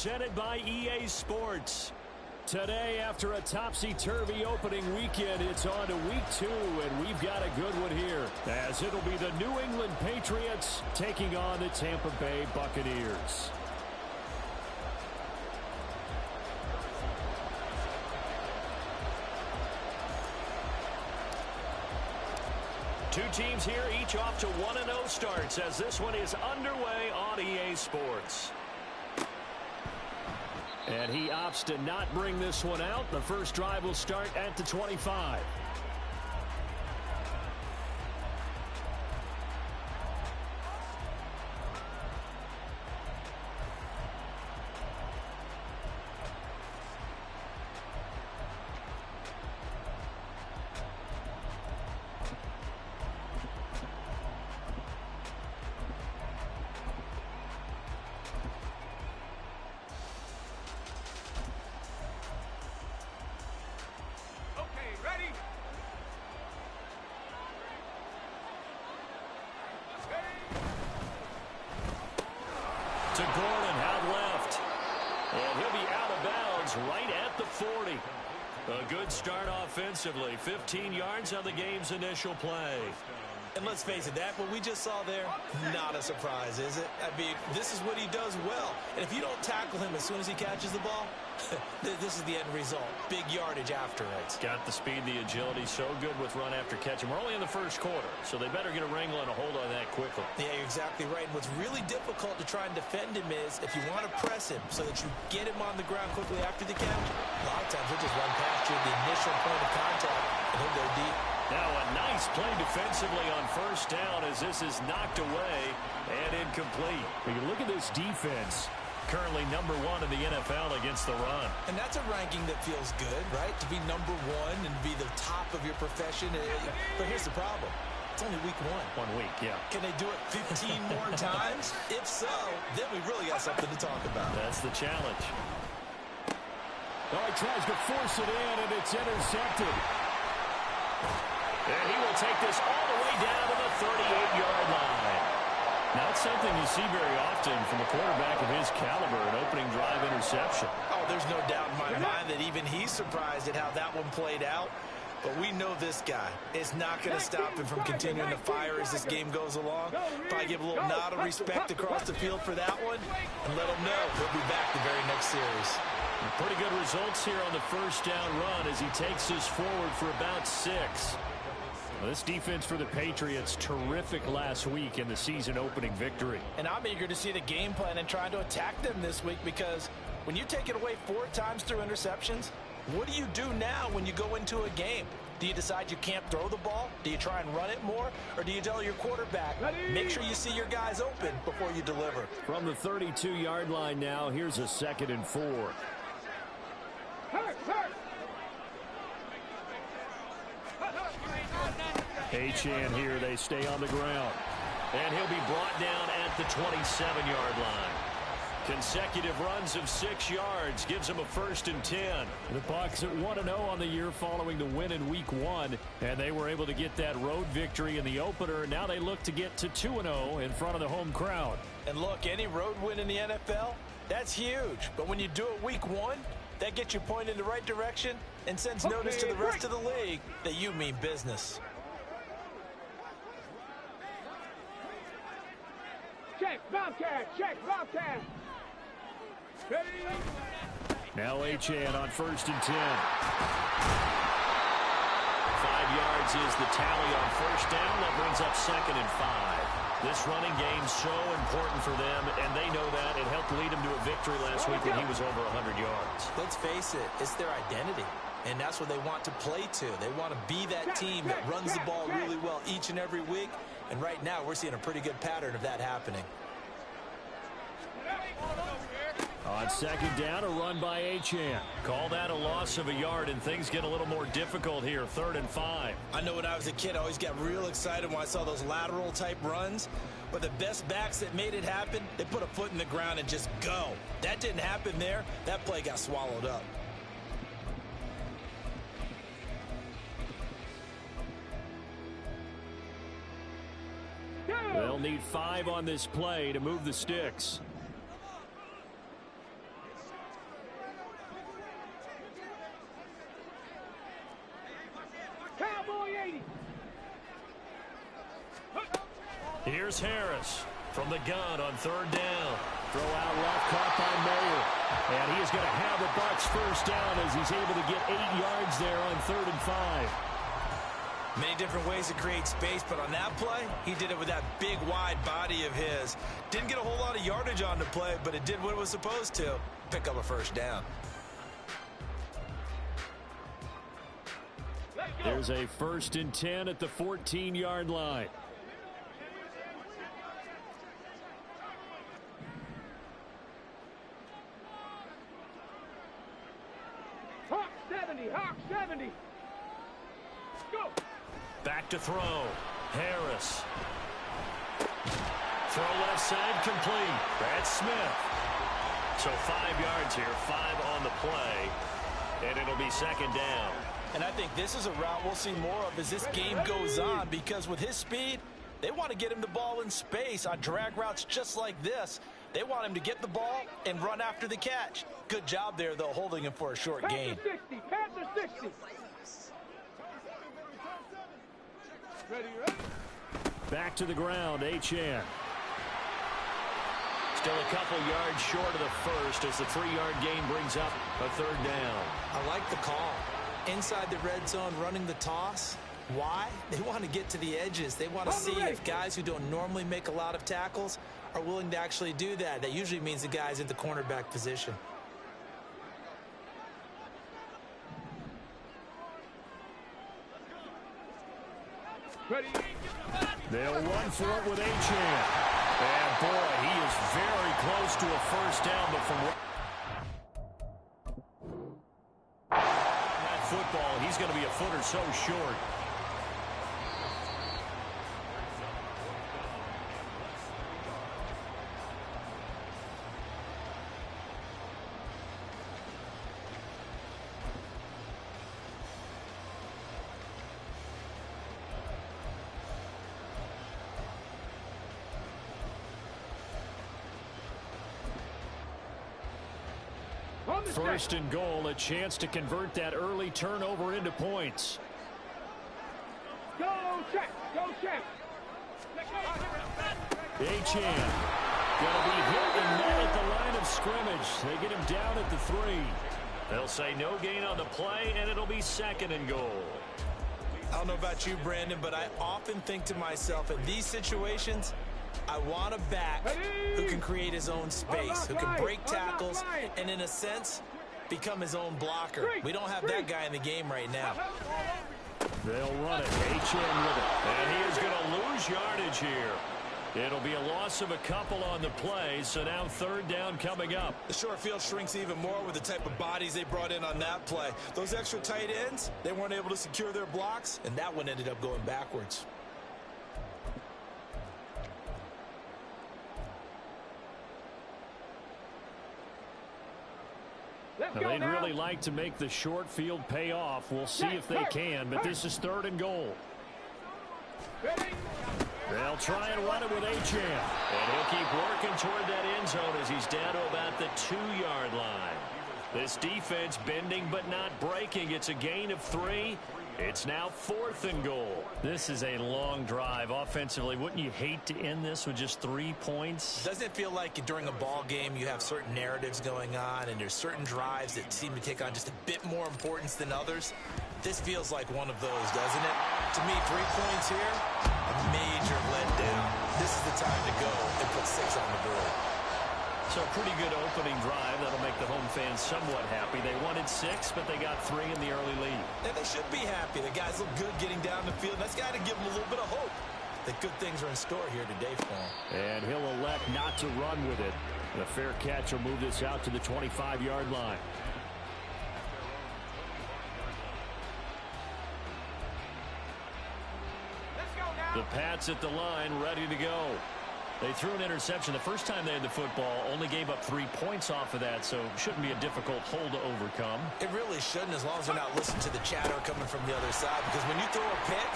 presented by EA Sports. Today, after a topsy-turvy opening weekend, it's on to week 2, and we've got a good one here, as it'll be the New England Patriots taking on the Tampa Bay Buccaneers. Two teams here, each off to 1-0 starts, as this one is underway on EA Sports. And he opts to not bring this one out. The first drive will start at the 25. To Gordon, out left. And he'll be out of bounds right at the 40. A good start offensively. 15 yards on the game's initial play. And let's face it, that what we just saw there, not a surprise, is it? I mean, this is what he does well. And if you don't tackle him as soon as he catches the ball, this is the end result. Big yardage after it. Got the speed, the agility, so good with run after catch. And we're only in the first quarter, so they better get a wrangle and a hold on that quickly. Yeah, you're exactly right. And what's really difficult to try and defend him is if you want to press him so that you get him on the ground quickly after the catch, a lot of times he'll just run past you at the initial point of contact, and he'll go deep. Now a nice play defensively on first down as this is knocked away and incomplete. When you look at this defense, currently number 1 in the NFL against the run. And that's a ranking that feels good, right? To be number 1 and be the top of your profession. But here's the problem. It's only week 1. 1 week, yeah. Can they do it 15 more times? If so, then we really got something to talk about. That's the challenge. Oh, he tries to force it in, and it's intercepted. And he will take this all the way down to the 38-yard line. Now, that's something you see very often from a quarterback of his caliber, an opening drive interception. Oh, there's no doubt in my mind that even he's surprised at how that one played out. But we know this guy is not going to stop him from continuing to fire as this game goes along. Probably give a little nod of respect across the field for that one and let him know he'll be back the very next series. Pretty good results here on the first down run as he takes this forward for about 6. Well, this defense for the Patriots, terrific last week in the season opening victory. And I'm eager to see the game plan and try to attack them this week, because when you take it away 4 times through interceptions, what do you do now when you go into a game? Do you decide you can't throw the ball? Do you try and run it more? Or do you tell your quarterback, make sure you see your guys open before you deliver? From the 32-yard line now, here's a 2nd and 4. Achane here, they stay on the ground. And he'll be brought down at the 27-yard line. Consecutive runs of 6 yards gives him a 1st and 10. The Bucs at 1-0 on the year following the win in week 1. And they were able to get that road victory in the opener. Now they look to get to 2-0 in front of the home crowd. And look, any road win in the NFL, that's huge. But when you do it week 1, that gets you pointed in the right direction and sends notice to the rest of the league that you mean business. Check, Bobcat, check, Bobcat. Ready? Now Achane on 1st and 10. 5 yards is the tally on first down. That brings up 2nd and 5. This running game so important for them, and they know that. It helped lead them to a victory last week when he was over 100 yards. Let's face it, it's their identity, and that's what they want to play to. They want to be that team that runs the ball really well each and every week, and right now we're seeing a pretty good pattern of that happening. On 2nd down, a run by Achane. Call that a loss of a yard, and things get a little more difficult here. 3rd and 5. I know when I was a kid, I always got real excited when I saw those lateral-type runs. But the best backs that made it happen, they put a foot in the ground and just go. That didn't happen there. That play got swallowed up. They'll need 5 on this play to move the sticks. Here's Harris from the gun on third down. Throw out left, caught by Mayer. And he is going to have the Bucs first down as he's able to get 8 yards there on 3rd and 5. Many different ways to create space, but on that play, he did it with that big, wide body of his. Didn't get a whole lot of yardage on the play, but it did what it was supposed to. Pick up a first down. There's a 1st and 10 at the 14-yard line. Hawk 70, Hawk 70. Go. Back to throw. Harris. Throw left side complete. That's Smith. So 5 yards here, 5 on the play. And it'll be 2nd down. And I think this is a route we'll see more of as this game goes on, because with his speed, they want to get him the ball in space on drag routes just like this. They want him to get the ball and run after the catch. Good job there, though, holding him for a short gain. Panther 60, Panther 60. Ready, ready. Back to the ground, Achane. Still a couple yards short of the first as the 3-yard gain brings up a 3rd down. I like the call. Inside the red zone, running the toss. Why? They want to get to the edges. They want to see if guys who don't normally make a lot of tackles are willing to actually do that. That usually means the guy's at the cornerback position. Ready. They'll run for it with Achane. And boy, he is very close to a first down, but from that football, he's going to be a foot or so short. First and goal, a chance to convert that early turnover into points. Go check, go check. Achane going to be hit and met at the line of scrimmage. They get him down at the 3. They'll say no gain on the play, and it'll be 2nd and goal. I don't know about you, Brandon, but I often think to myself, in these situations, I want a back who can create his own space, who can break tackles, and in a sense, become his own blocker. We don't have that guy in the game right now. They'll run it. Achane with it. And he is going to lose yardage here. It'll be a loss of a couple on the play, so now 3rd down coming up. The short field shrinks even more with the type of bodies they brought in on that play. Those extra tight ends, they weren't able to secure their blocks, and that one ended up going backwards. Now, they'd really like to make the short field pay off. We'll see if they can, but this is 3rd and goal. They'll try and run it with Achane. And he'll keep working toward that end zone as he's down to about the 2-yard line. This defense bending but not breaking. It's a gain of 3. It's now 4th and goal. This is a long drive offensively. Wouldn't you hate to end this with just 3 points? Doesn't it feel like during a ball game you have certain narratives going on and there's certain drives that seem to take on just a bit more importance than others? This feels like one of those, doesn't it? To me, 3 points here, a major letdown. This is the time to go and put 6 on the board. So a pretty good opening drive. That'll make the home fans somewhat happy. They wanted 6, but they got 3 in the early lead. And they should be happy. The guys look good getting down the field. That's got to give them a little bit of hope that good things are in store here today for him. And he'll elect not to run with it. The fair catch will move this out to the 25-yard line. The Pats at the line, ready to go. They threw an interception the first time they had the football, only gave up 3 points off of that, so shouldn't be a difficult hole to overcome. It really shouldn't, as long as they're not listening to the chatter coming from the other side, because when you throw a pick,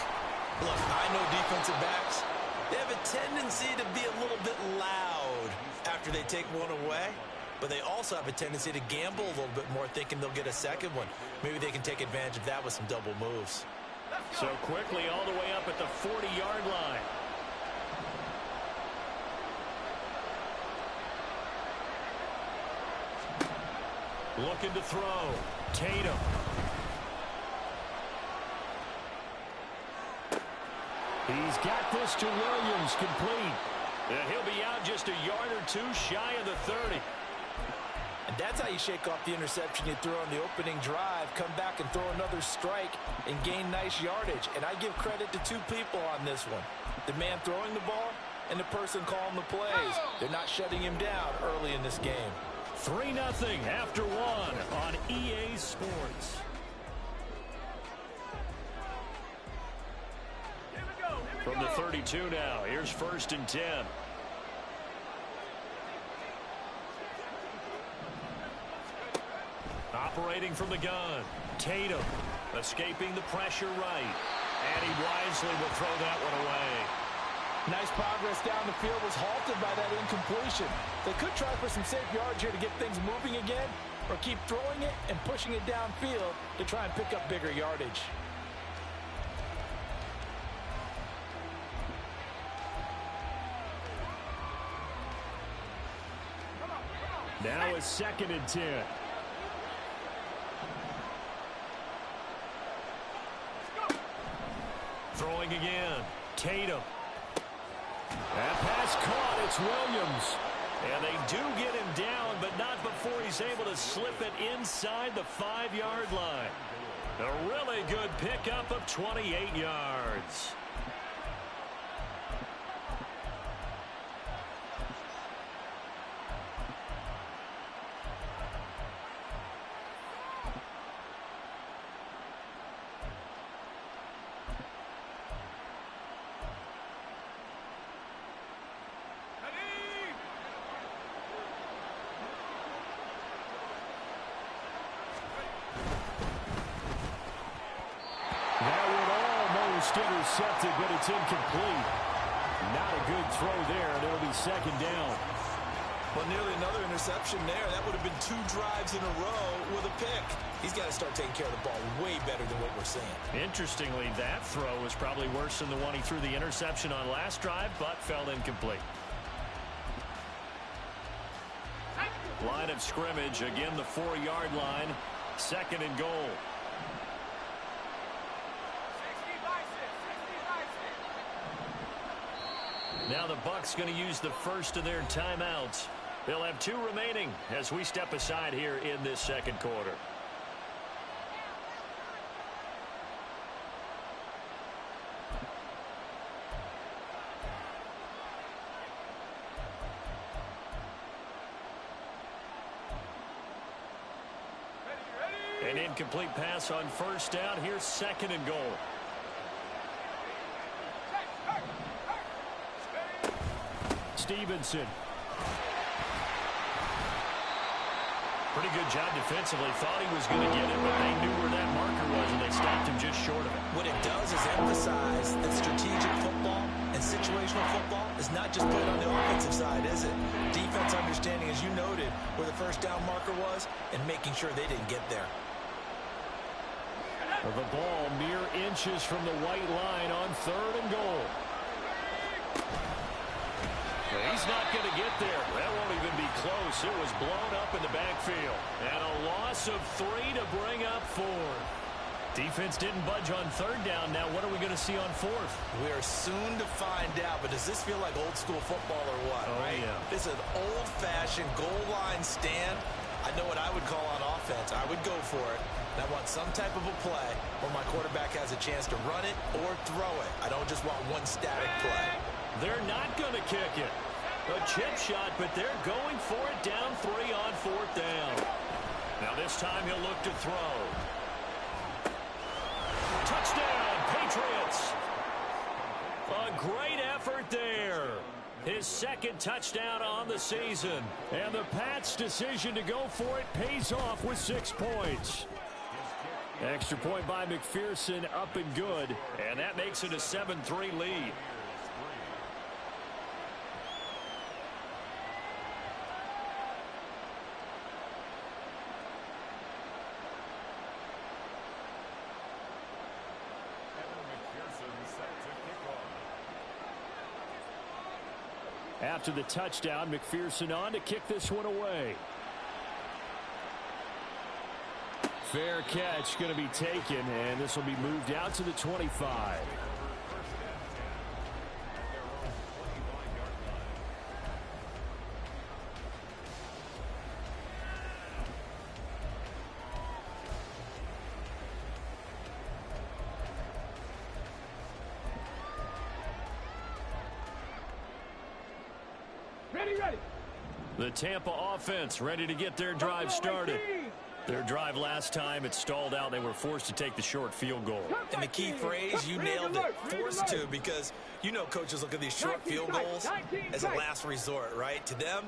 look, I know defensive backs, they have a tendency to be a little bit loud after they take one away, but they also have a tendency to gamble a little bit more, thinking they'll get a second one. Maybe they can take advantage of that with some double moves. So quickly all the way up at the 40-yard line. Looking to throw. Tatum. He's got this to Williams, complete. He'll be out just a yard or two shy of the 30. And that's how you shake off the interception you threw on the opening drive, come back and throw another strike and gain nice yardage. And I give credit to two people on this one. The man throwing the ball and the person calling the plays. They're not shutting him down early in this game. 3-0 after one on EA Sports. From the 32 now, here's 1st and 10. Operating from the gun. Tatum escaping the pressure right. And he wisely will throw that one away. Nice progress down the field, was halted by that incompletion. They could try for some safe yards here to get things moving again, or keep throwing it and pushing it downfield to try and pick up bigger yardage. Now it's 2nd and 10. Throwing again. Tatum. That pass caught. It's Williams. And they do get him down, but not before he's able to slip it inside the 5-yard line. A really good pickup of 28 yards. Intercepted, but it's incomplete. Not a good throw there, and it'll be 2nd down. Well, nearly another interception there. That would have been 2 drives in a row with a pick. He's got to start taking care of the ball way better than what we're seeing. Interestingly, that throw was probably worse than the one he threw the interception on last drive, but fell incomplete. Line of scrimmage, again the 4-yard line. 2nd and goal. Now the Bucs going to use the first of their timeouts. They'll have 2 remaining as we step aside here in this 2nd quarter. An incomplete pass on 1st down. Here's 2nd and goal. Stevenson. Pretty good job defensively. Thought he was going to get it, but they knew where that marker was, and they stopped him just short of it. What it does is emphasize that strategic football and situational football is not just played on the offensive side, is it? Defense understanding, as you noted, where the 1st down marker was and making sure they didn't get there. The ball mere inches from the white line on 3rd and goal. He's not going to get there. That won't even be close. It was blown up in the backfield. And a loss of 3 to bring up 4th. Defense didn't budge on 3rd down. Now what are we going to see on 4th? We're soon to find out, but does this feel like old school football or what? Oh, right? Yeah. This is an old-fashioned goal line stand. I know what I would call on offense. I would go for it. And I want some type of a play where my quarterback has a chance to run it or throw it. I don't just want one static play. They're not going to kick it. A chip shot, but they're going for it down 3 on 4th down. Now this time he'll look to throw. Touchdown, Patriots. A great effort there. His 2nd touchdown on the season. And the Pats' decision to go for it pays off with 6 points. Extra point by McPherson, up and good. And that makes it a 7-3 lead. After the touchdown, McPherson on to kick this one away. Fair catch going to be taken, and this will be moved out to the 25. Ready. The Tampa offense ready to get their drive started. Their drive last time, it stalled out. They were forced to take the short field goal. And the key phrase, you nailed it, forced to, because you know coaches look at these short field goals as a last resort, right? To them,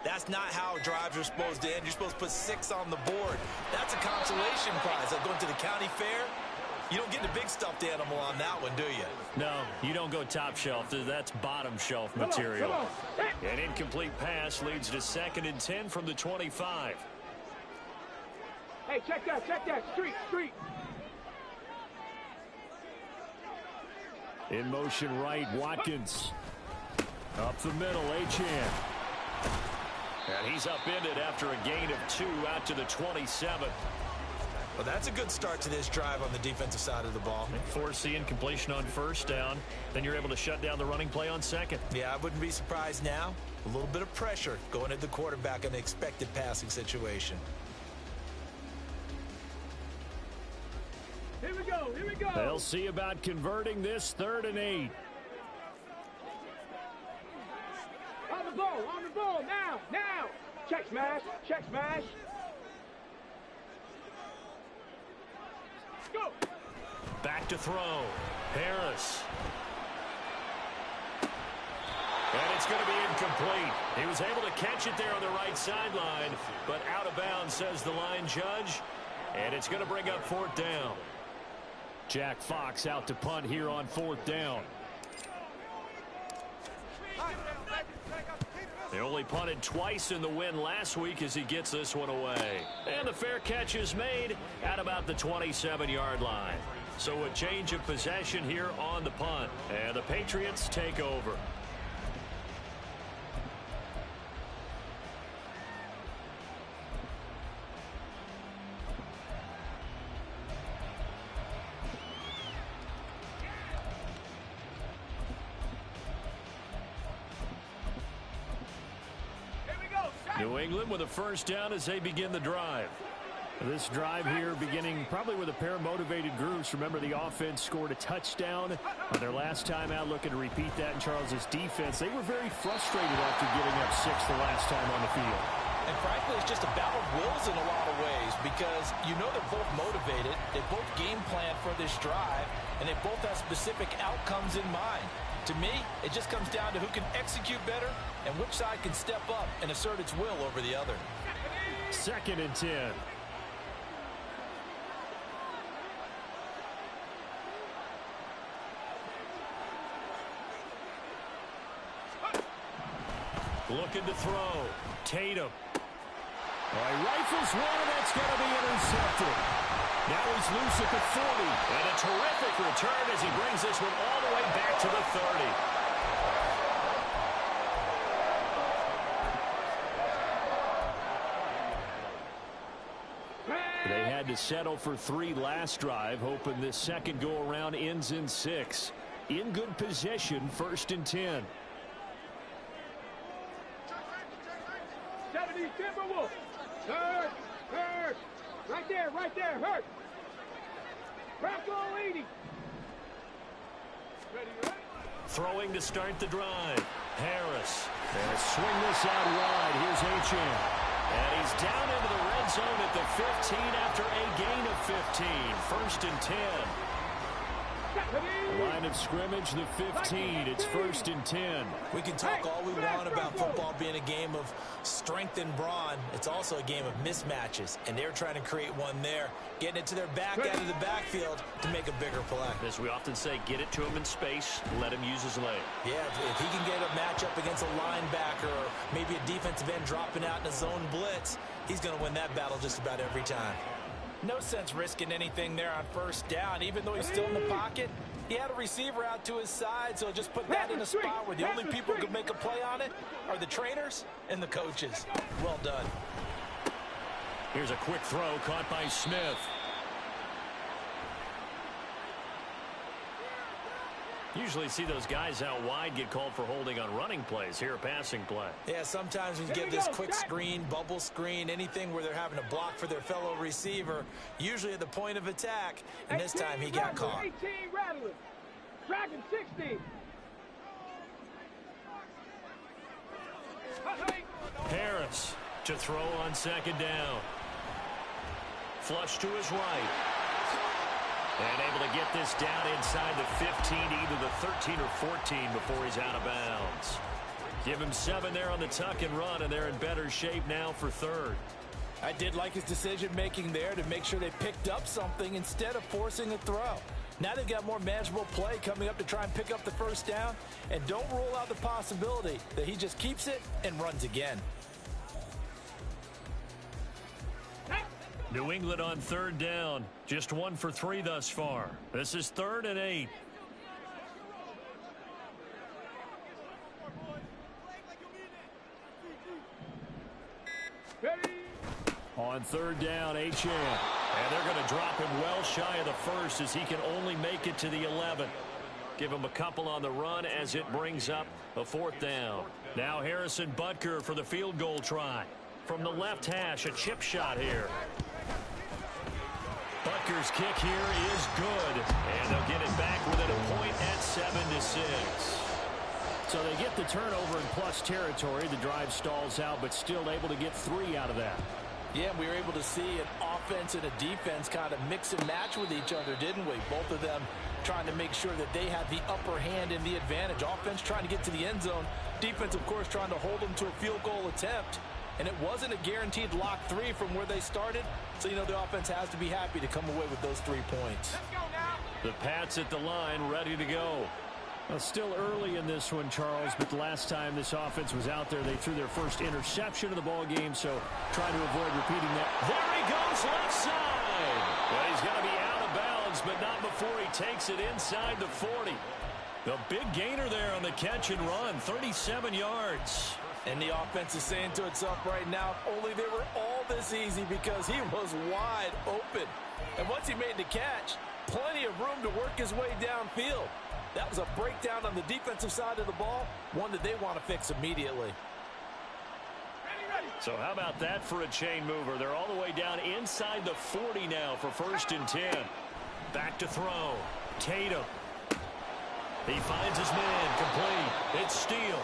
that's not how drives are supposed to end. You're supposed to put 6 on the board. That's a consolation prize. Like going to the county fair, you don't get the big stuffed animal on that one, do you? No, you don't go top shelf. That's bottom shelf material. An incomplete pass leads to 2nd and 10 from the 25. Hey, check that. Street. In motion right, Watkins. Up the middle, Achane. And he's upended after a gain of 2 out to the 27. Well, that's a good start to this drive on the defensive side of the ball. Force the incompletion on 1st down. Then you're able to shut down the running play on 2nd. Yeah, I wouldn't be surprised now. A little bit of pressure going at the quarterback in an expected passing situation. Here we go. They'll see about converting this 3rd and 8. On the ball, now. Check smash. Go. Back to throw. Harris. And it's going to be incomplete. He was able to catch it there on the right sideline, but out of bounds, says the line judge. And it's going to bring up 4th down. Jack Fox out to punt here on 4th down. They only punted twice in the win last week as he gets this one away. And the fair catch is made at about the 27-yard line. So a change of possession here on the punt. And the Patriots take over. New England with a 1st down as they begin the drive. This drive here beginning probably with a pair of motivated groups. Remember, the offense scored a touchdown on their last time out, looking to repeat that in Charles's defense. They were very frustrated after giving up 6 the last time on the field. And frankly, it's just a battle of wills in a lot of ways, because you know they're both motivated, they both game plan for this drive, and they both have specific outcomes in mind. To me, it just comes down to who can execute better and which side can step up and assert its will over the other. 2nd and 10. Looking to throw. Tatum. He rifles one, and that's going to be intercepted. Now he's loose at the 40. And a terrific return as he brings this one all the way back to the 30. They had to settle for 3 last drive, hoping this second go-around ends in 6. In good possession, 1st and 10. 70 Timberwolves. Hurt. Right there. Hurt. Bronco 80. Ready. Throwing to start the drive. Harris. And swing this out wide. Here's Achane. And he's down into the red zone at the 15 after a gain of 15. 1st and 10. Line of scrimmage, the 15. It's 1st and 10. We can talk all we want about football being a game of strength and brawn. It's also a game of mismatches, and they're trying to create one there, getting it to their back out of the backfield to make a bigger play. As we often say, get it to him in space, let him use his leg. Yeah, if he can get a matchup against a linebacker or maybe a defensive end dropping out in a zone blitz, he's going to win that battle just about every time. No sense risking anything there on 1st down. Even though he's still in the pocket, he had a receiver out to his side, so just put that in a spot where the only people who can make a play on it are the trainers and the coaches. Well done. Here's a quick throw caught by Smith. Usually see those guys out wide get called for holding on running plays. Here, a passing play. Yeah, sometimes we give this quick screen, bubble screen, anything where they're having to block for their fellow receiver, usually at the point of attack, and this time he got caught. 18 rattlers. Dragon 60. Harris to throw on second down. Flush to his right. And able to get this down inside the 15, either the 13 or 14 before he's out of bounds. Give him 7 there on the tuck and run, and they're in better shape now for third. I did like his decision-making there to make sure they picked up something instead of forcing a throw. Now they've got more manageable play coming up to try and pick up the first down, and don't rule out the possibility that he just keeps it and runs again. New England on third down. Just 1 for 3 thus far. This is 3rd and 8. On third down, Achane. And they're going to drop him well shy of the first as he can only make it to the 11. Give him a couple on the run as it brings up a 4th down. Now Harrison Butker for the field goal try. From the left hash, a chip shot here. Butker's kick here is good, and they'll get it back within a point at 7-6. So they get the turnover in plus territory. The drive stalls out, but still able to get 3 out of that. Yeah, we were able to see an offense and a defense kind of mix and match with each other, didn't we? Both of them trying to make sure that they had the upper hand and the advantage. Offense trying to get to the end zone. Defense, of course, trying to hold them to a field goal attempt. And it wasn't a guaranteed lock 3 from where they started. So, you know, the offense has to be happy to come away with those 3 points. Let's go now. The Pats at the line, ready to go. Well, still early in this one, Charles, but the last time this offense was out there, they threw their first interception of the ball game, so trying to avoid repeating that. There he goes, left side. Well, he's going to be out of bounds, but not before he takes it inside the 40. The big gainer there on the catch and run, 37 yards. And the offense is saying to itself right now, if only they were all this easy, because he was wide open. And once he made the catch, plenty of room to work his way downfield. That was a breakdown on the defensive side of the ball, one that they want to fix immediately. So how about that for a chain mover? They're all the way down inside the 40 now for 1st and 10. Back to throw. Tatum. He finds his man, complete. It's Steele.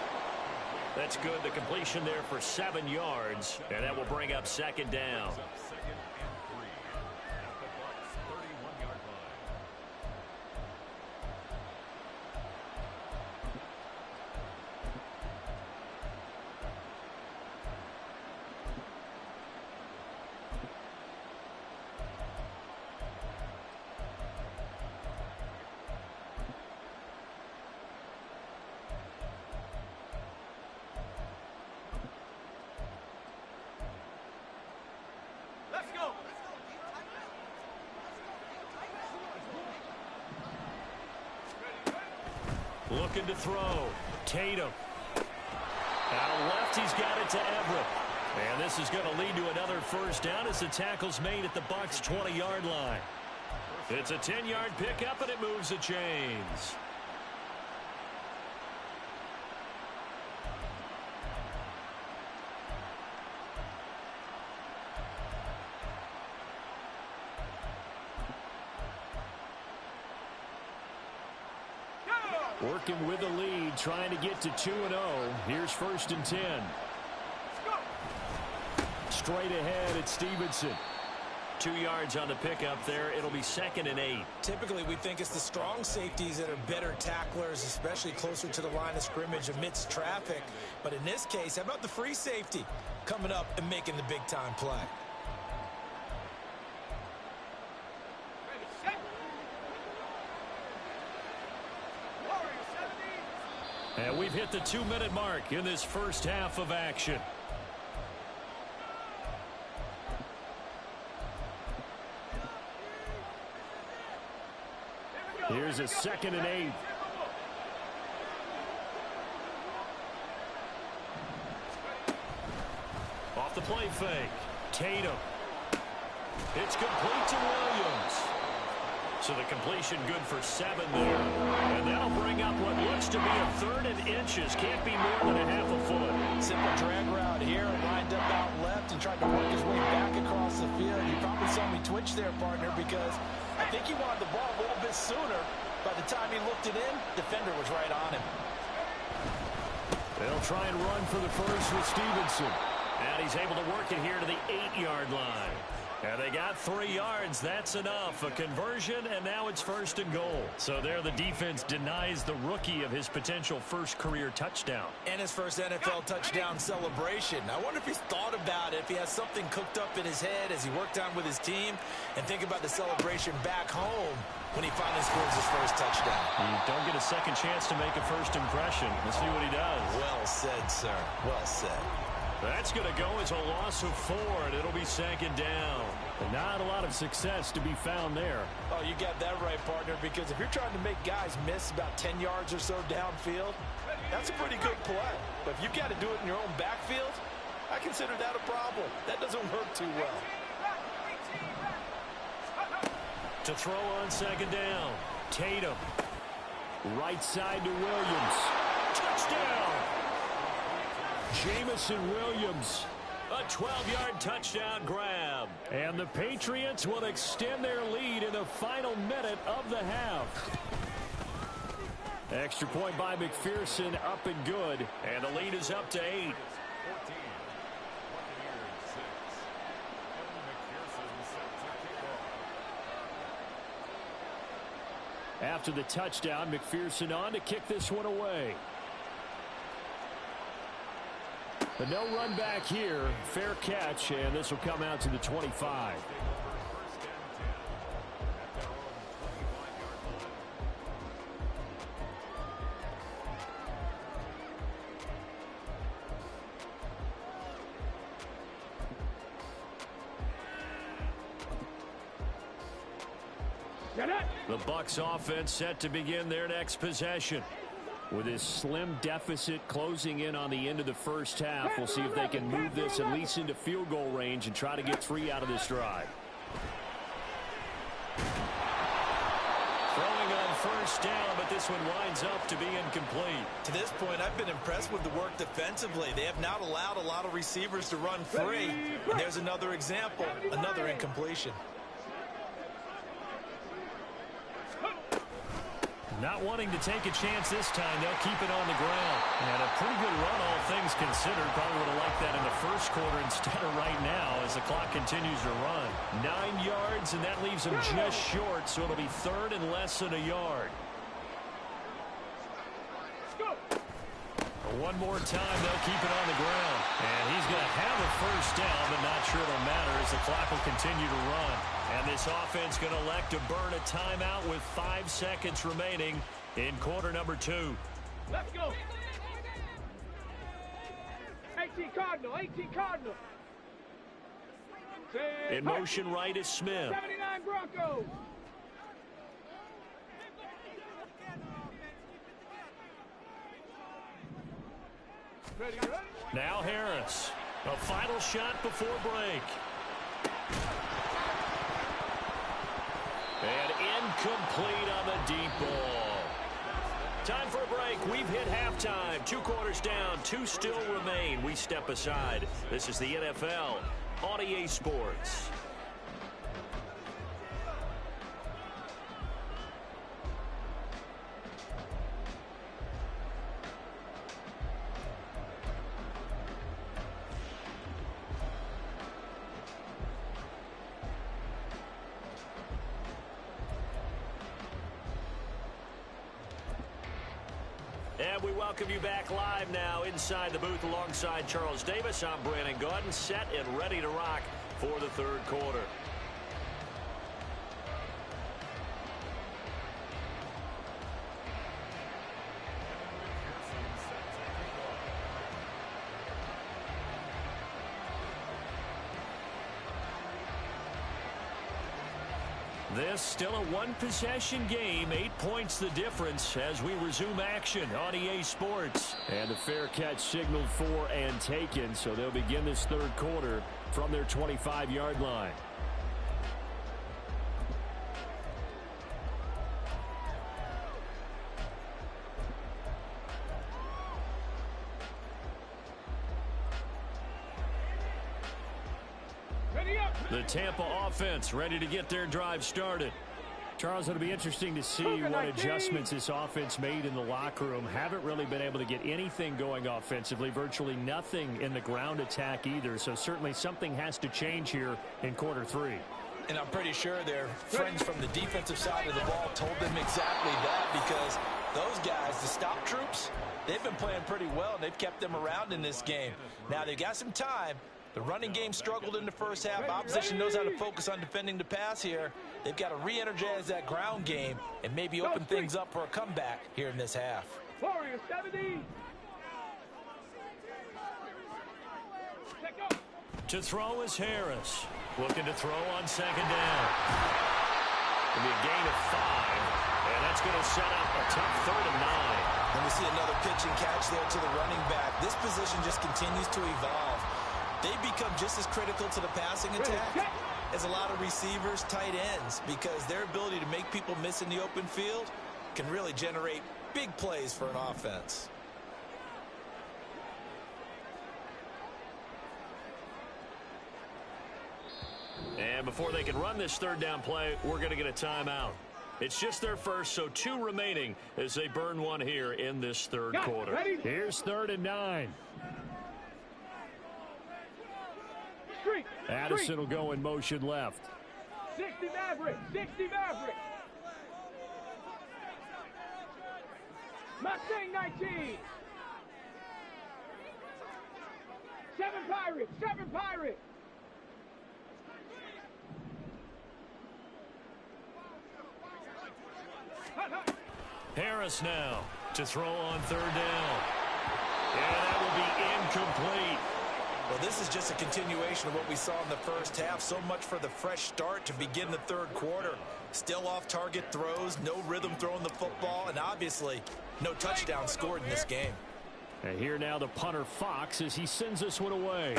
That's good. The completion there for 7 yards, and that will bring up 2nd down. Looking to throw. Tatum. Out left, he's got it to Everett. And this is going to lead to another first down as the tackle's made at the Bucs' 20-yard line. It's a 10-yard pickup, and it moves the chains. Working with the lead, trying to get to 2-0. Here's 1st and 10. Straight ahead at Stevenson. 2 yards on the pickup there. It'll be 2nd and 8. Typically, we think it's the strong safeties that are better tacklers, especially closer to the line of scrimmage amidst traffic. But in this case, how about the free safety coming up and making the big-time play? And we've hit the 2-minute mark in this first half of action. Here's a 2nd and 8. Off the play fake. Tatum. It's complete to Williams. So the completion good for 7 there. And that'll bring up what looks to be a 3rd and inches. Can't be more than a half a foot. Simple drag route here, lined up out left and tried to work his way back across the field. You probably saw me twitch there, partner, because I think he wanted the ball a little bit sooner. By the time he looked it in, defender was right on him. They'll try and run for the first with Stevenson. And he's able to work it here to the 8-yard line. And they got 3 yards. That's enough. A conversion, and now it's 1st and goal. So there the defense denies the rookie of his potential first career touchdown. And his first NFL touchdown celebration. I wonder if he's thought about it, if he has something cooked up in his head as he worked on with his team, and think about the celebration back home when he finally scores his first touchdown. You don't get a second chance to make a first impression. Let's see what he does. Well said, sir. Well said. That's going to go as a loss of 4, and it'll be 2nd down. Not a lot of success to be found there. Oh, you got that right, partner, because if you're trying to make guys miss about 10 yards or so downfield, that's a pretty good play. But if you've got to do it in your own backfield, I consider that a problem. That doesn't work too well. To throw on 2nd down, Tatum. Right side to Williams. Touchdown! Jamison Williams, a 12-yard touchdown grab. And the Patriots will extend their lead in the final minute of the half. Extra point by McPherson, up and good. And the lead is up to 8. After the touchdown, McPherson on to kick this one away. But no run back here. Fair catch, and this will come out to the 25. The Bucs offense set to begin their next possession. With his slim deficit closing in on the end of the first half, we'll see if they can move this at least into field goal range and try to get 3 out of this drive. Throwing on 1st down, but this one winds up to be incomplete. To this point, I've been impressed with the work defensively. They have not allowed a lot of receivers to run free. And there's another example, another incompletion. Not wanting to take a chance this time, they'll keep it on the ground. And a pretty good run, all things considered. Probably would have liked that in the first quarter instead of right now as the clock continues to run. 9 yards, and that leaves them just short, so it'll be 3rd and less than a yard. One more time, they'll keep it on the ground. And he's going to have a first down, but not sure it'll matter as the clock will continue to run. And this offense going to elect to burn a timeout with 5 seconds remaining in quarter number 2. Let's go. 18 Cardinal, 18 Cardinal. In motion right is Smith. 79 Broncos. Ready, ready? Now Harris. A final shot before break. And incomplete on the deep ball. Time for a break. We've hit halftime. 2 quarters down. 2 still remain. We step aside. This is the NFL on EA Sports. And we welcome you back live now inside the booth alongside Charles Davis. I'm Brandon Gaudin, set and ready to rock for the 3rd quarter. This still a 1-possession game, 8 points the difference as we resume action on EA Sports. And a fair catch signaled for and taken, so they'll begin this 3rd quarter from their 25-yard line. The Tampa offense ready to get their drive started. Charles, it'll be interesting to see what adjustments this offense made in the locker room. Haven't really been able to get anything going offensively, virtually nothing in the ground attack either. So certainly something has to change here in quarter three. And I'm pretty sure their friends from the defensive side of the ball told them exactly that, because those guys, the stop troops, they've been playing pretty well, and they've kept them around in this game. Now they've got some time. The running game struggled in the first half. Opposition knows how to focus on defending the pass here. They've got to re-energize that ground game and maybe open things up for a comeback here in this half. Warriors 70. To throw is Harris. Looking to throw on second down. It'll be a gain of 5. And that's going to set up a tough 3rd and 9. And we see another pitch and catch there to the running back. This position just continues to evolve. They become just as critical to the passing attack as a lot of receivers, tight ends, because their ability to make people miss in the open field can really generate big plays for an offense. And before they can run this 3rd down play, we're going to get a timeout. It's just their first, so 2 remaining as they burn one here in this 3rd quarter. Here's 3rd and 9. Addison will go in motion left. 60 Maverick, 60 Maverick. Mustang 19. 7 Pirates, 7 Pirates. Harris now to throw on 3rd down. And that will be incomplete. Well, this is just a continuation of what we saw in the first half. So much for the fresh start to begin the 3rd quarter. Still off-target throws, no rhythm throwing the football, and obviously no touchdown scored in this game. And here now the punter Fox as he sends this one away.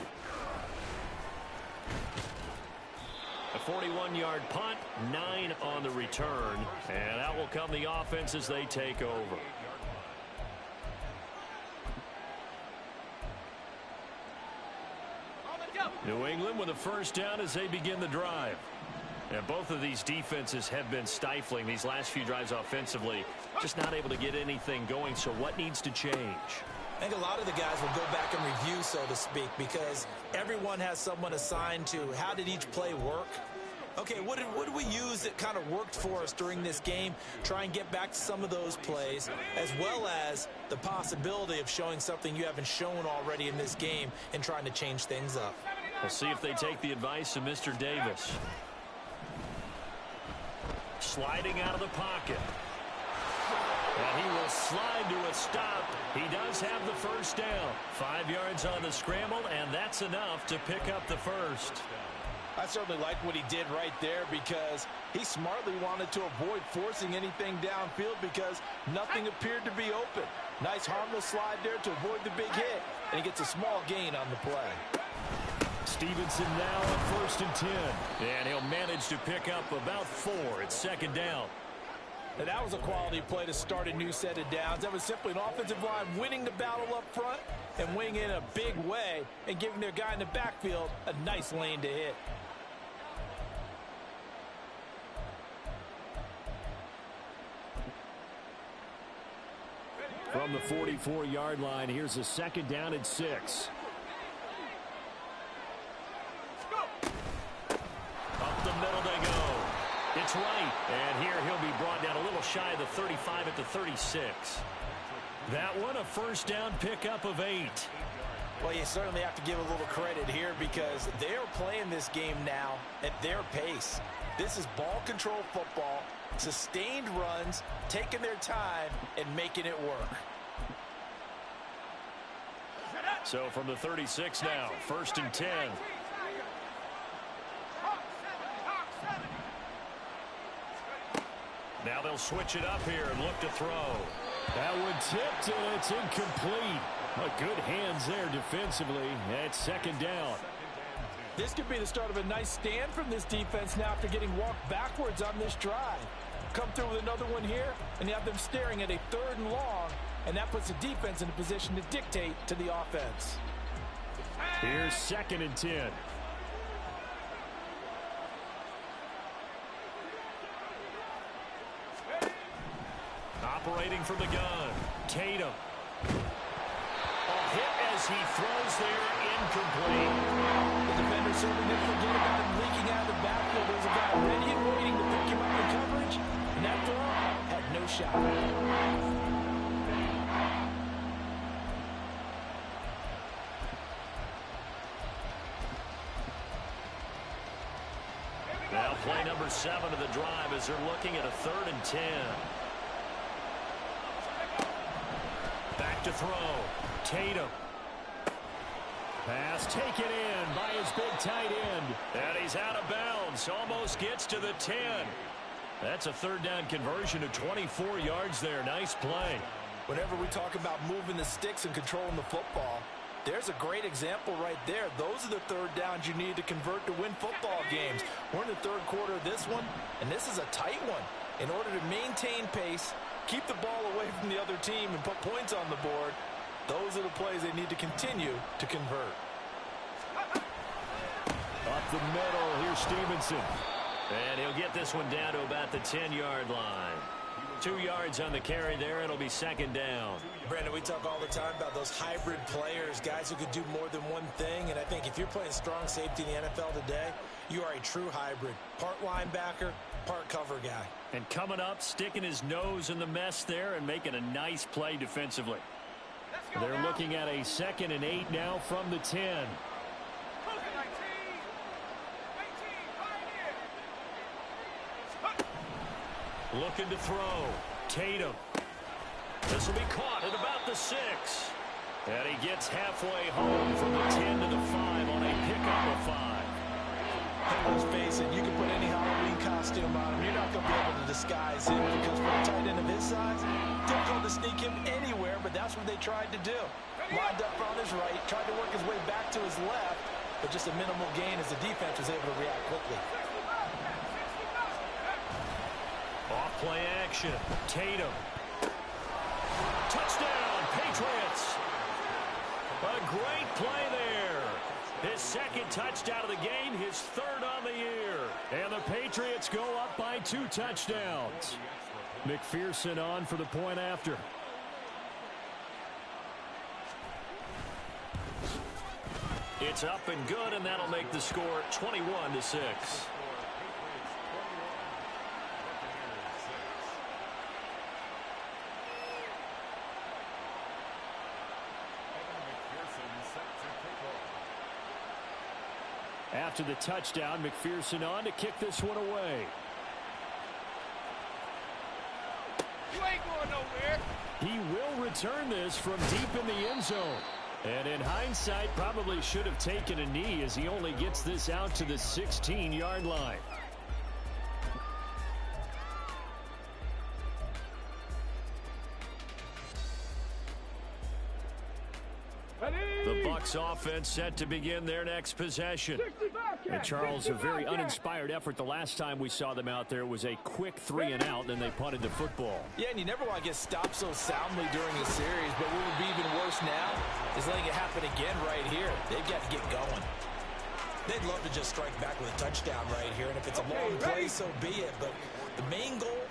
A 41-yard punt, 9 on the return. And out will come the offense as they take over. New England with a 1st down as they begin the drive. And both of these defenses have been stifling these last few drives offensively. Just not able to get anything going. So what needs to change? I think a lot of the guys will go back and review, so to speak, because everyone has someone assigned to how did each play work. Okay, what did we use that kind of worked for us during this game? Try and get back to some of those plays, as well as the possibility of showing something you haven't shown already in this game and trying to change things up. We'll see if they take the advice of Mr. Davis. Sliding out of the pocket. And he will slide to a stop. He does have the 1st down. 5 yards on the scramble, and that's enough to pick up the 1st. I certainly like what he did right there, because he smartly wanted to avoid forcing anything downfield because nothing appeared to be open. Nice harmless slide there to avoid the big hit, and he gets a small gain on the play. Stevenson now on 1st and 10. And he'll manage to pick up about 4 at 2nd down. And that was a quality play to start a new set of downs. That was simply an offensive line winning the battle up front and winning in a big way and giving their guy in the backfield a nice lane to hit. From the 44-yard line, here's a 2nd down and 6. Up the middle they go. It's right. And here he'll be brought down a little shy of the 35 at the 36. That one a 1st down pickup of 8. Well, you certainly have to give a little credit here because they're playing this game now at their pace. This is ball control football, sustained runs, taking their time, and making it work. So from the 36 now, 1st and 10. Now they'll switch it up here and look to throw. That one tipped, and it's incomplete. Good hands there defensively at 2nd down. This could be the start of a nice stand from this defense now after getting walked backwards on this drive. Come through with another one here, and you have them staring at a 3rd and long, and that puts the defense in a position to dictate to the offense. Here's 2nd and 10. operating from the gun. Tatum. A hit as he throws there, incomplete. The defender certainly didn't forget about him leaking out of the backfield. There was a guy ready and waiting to pick him up in coverage, and that throw had no shot. Now play number 7 of the drive as they're looking at a 3rd and 10. Back to throw. Tatum. Pass taken in by his big tight end. And he's out of bounds. Almost gets to the 10. That's a 3rd down conversion of 24 yards there. Nice play. Whenever we talk about moving the sticks and controlling the football, there's a great example right there. Those are the 3rd downs you need to convert to win football games. We're in the 3rd quarter of this one, and this is a tight one. In order to maintain pace, keep the ball away from the other team, and put points on the board, those are the plays they need to continue to convert. Up the middle, here's Stevenson. And he'll get this one down to about the 10-yard line. 2 yards on the carry there. It'll be 2nd down. Brandon, we talk all the time about those hybrid players, guys who could do more than one thing. And I think if you're playing strong safety in the NFL today, you are a true hybrid. Part linebacker, part cover guy. And coming up, sticking his nose in the mess there and making a nice play defensively. They're looking at a 2nd and 8 now from the 10. Looking to throw. Tatum. This will be caught at about the 6. And he gets halfway home from the 10 to the 5 on a pickup of 5. Hey, let's face it, you can put any Halloween costume on him. You're not going to be able to disguise him because for a tight end of his size, difficult to sneak him anywhere, but that's what they tried to do. Lined up on his right, tried to work his way back to his left, but just a minimal gain as the defense was able to react quickly. Off play action. Tatum. Touchdown, Patriots. A great play there. His 2nd touchdown of the game, his 3rd on the year. And the Patriots go up by 2 touchdowns. McPherson on for the point after. It's up and good, and that'll make the score 21-6. After the touchdown, McPherson on to kick this one away. You ain't going nowhere. He will return this from deep in the end zone. And in hindsight, probably should have taken a knee as he only gets this out to the 16-yard line. The Bucs offense set to begin their next possession. And Charles, a very uninspired effort the last time we saw them out there was a quick 3 and out, and they punted the football. Yeah, and you never want to get stopped so soundly during the series, but what would be even worse now is letting it happen again right here. They've got to get going. They'd love to just strike back with a touchdown right here, and if it's a long play, so be it. But the main goal,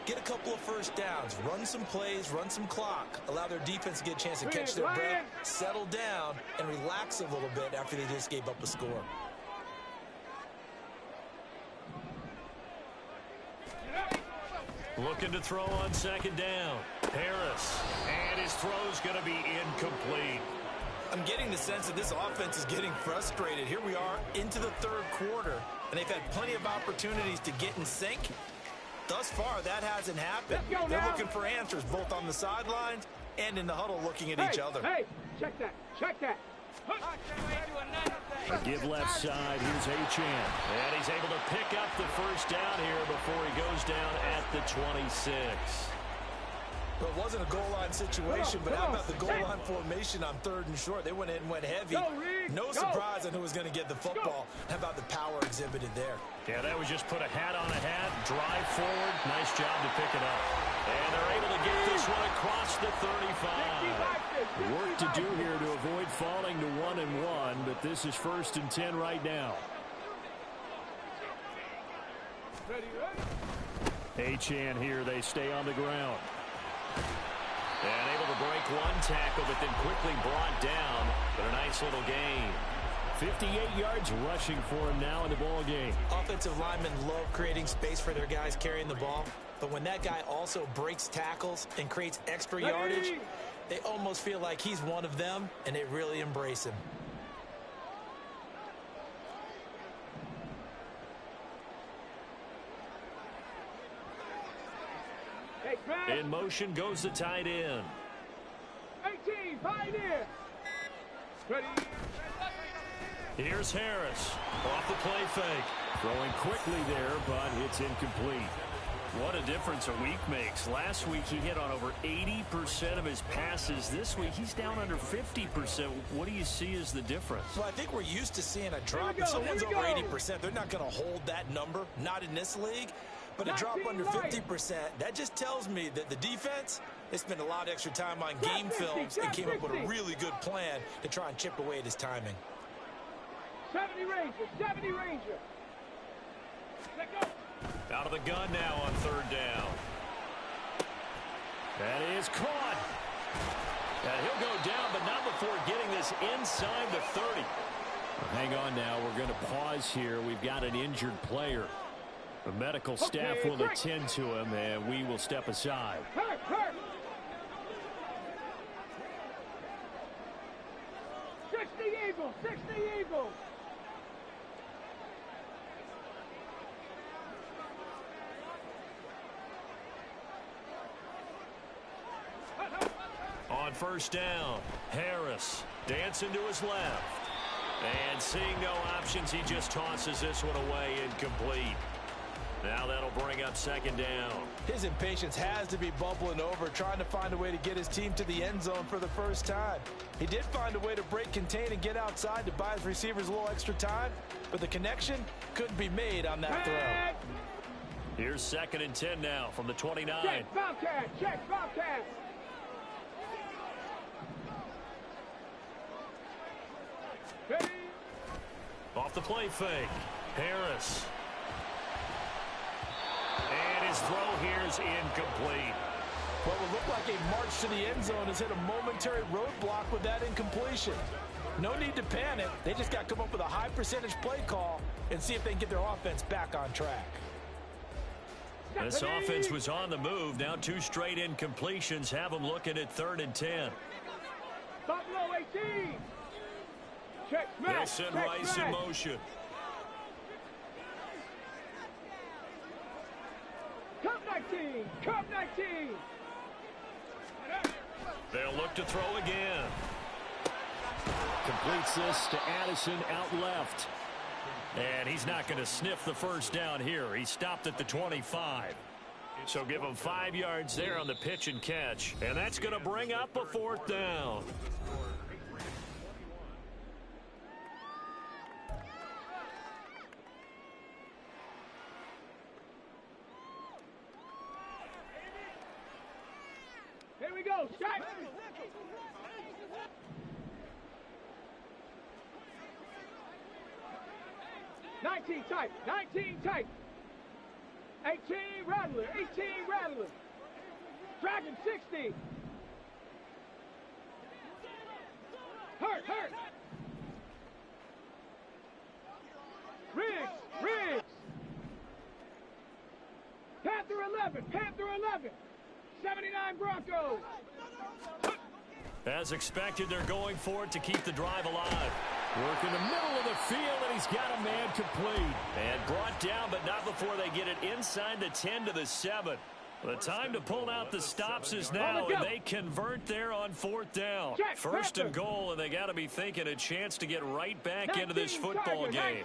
get a couple of first downs, run some plays, run some clock, allow their defense to get a chance to catch their breath, settle down, and relax a little bit after they just gave up a score. Looking to throw on 2nd down. Harris. And his throw's going to be incomplete. I'm getting the sense that this offense is getting frustrated. Here we are into the 3rd quarter, and they've had plenty of opportunities to get in sync. Thus far, that hasn't happened. They're looking for answers both on the sidelines and in the huddle looking at each other. Hey, check that. Check that. A give left side. Here's Achane. And he's able to pick up the first down here before he goes down at the 26. Well, it wasn't a goal line situation, but how about the goal line formation on 3rd and short? They went in and went heavy. No surprise on who was going to get the football. How about the power exhibited there? Yeah, that was just put a hat on a hat, drive forward. Nice job to pick it up. And they're able to get this one across the 35. Work to do here to avoid falling to 1-1, but this is 1st and 10 right now. Achane here. They stay on the ground. And able to break one tackle, but then quickly brought down. But a nice little gain. 58 yards rushing for him now in the ball game. Offensive linemen love creating space for their guys carrying the ball. But when that guy also breaks tackles and creates extra yardage, they almost feel like he's one of them, and they really embrace him. In motion goes the tight end. 18, pioneer. Ready. Here's Harris. Off the play fake. Throwing quickly there, but it's incomplete. What a difference a week makes. Last week he hit on over 80% of his passes. This week he's down under 50%. What do you see as the difference? Well, I think we're used to seeing a drop. If someone's over 80%, they're not going to hold that number. Not in this league. But a drop under 50%, that just tells me that the defense, they spent a lot of extra time on game films and came up with a really good plan to try and chip away at his timing. 70 Ranger, 70 Ranger. Let go. Out of the gun now on third down. That is caught. And he'll go down, but not before getting this inside the 30. Well, hang on now. We're going to pause here. We've got an injured player. The medical staff will attend to him, and we will step aside. Hurt, hurt. 60 Eagles, 60 Eagles. On first down, Harris dancing to his left. And seeing no options, he just tosses this one away, incomplete. Now that'll bring up second down. His impatience has to be bubbling over, trying to find a way to get his team to the end zone for the first time. He did find a way to break contain and get outside to buy his receivers a little extra time, but the connection couldn't be made on that throw. Here's 2nd and 10 now from the 29. Check Bobcat, check Bobcat. Ready. Off the play fake, Harris. And his throw here is incomplete. What would look like a march to the end zone has hit a momentary roadblock with that incompletion. No need to panic. They just got to come up with a high percentage play call and see if they can get their offense back on track. This offense was on the move. Now 2 straight incompletions have them looking at 3rd and 10. Buffalo 18. Check smash. They'll send Rice in motion. Cup 19. Cup 19. They'll look to throw again. Completes this to Addison out left. And he's not going to sniff the first down here. He stopped at the 25. So give him 5 yards there on the pitch and catch. And that's going to bring up a 4th down. Here we go. Strike. Nineteen tight. 19 tight. 18 Rattler. 18 Rattler. Dragon 60. Hurt. Riggs. Panther 11. 79 Broncos. As expected, they're going for it to keep the drive alive. Work in the middle of the field, and he's got a man complete. And brought down, but not before they get it inside the 10 to the 7. The time to pull out the stops is now, and they convert there on 4th down. First and goal, and they got to be thinking a chance to get right back into this football game.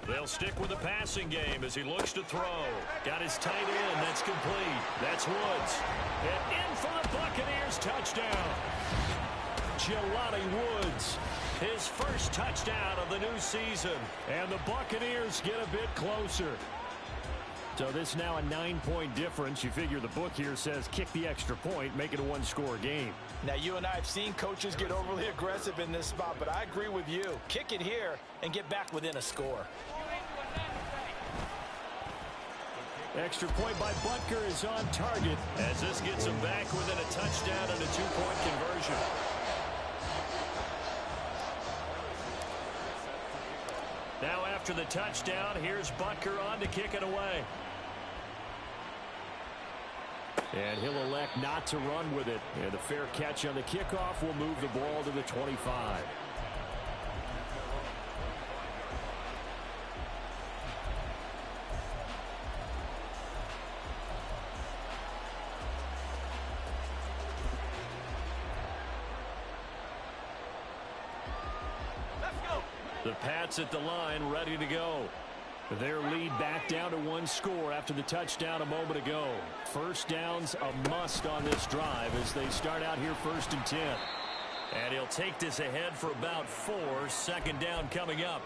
They'll stick with the passing game as he looks to throw. Got his tight end. That's complete. That's Woods. And in for the Buccaneers touchdown. Jelani Woods. His first touchdown of the new season. And the Buccaneers get a bit closer. So this now a 9-point difference. You figure the book here says kick the extra point, make it a 1-score game. Now, you and I have seen coaches get overly aggressive in this spot, but I agree with you. Kick it here and get back within a score. Extra point by Butker is on target. As this gets him back within a touchdown and a 2-point conversion. Now after the touchdown, here's Butker on to kick it away. And he'll elect not to run with it. And the fair catch on the kickoff will move the ball to the 25. The Pats at the line, ready to go. Their lead back down to 1 score after the touchdown a moment ago. First down's a must on this drive as they start out here 1st and 10. And he'll take this ahead for about 4. Second down coming up.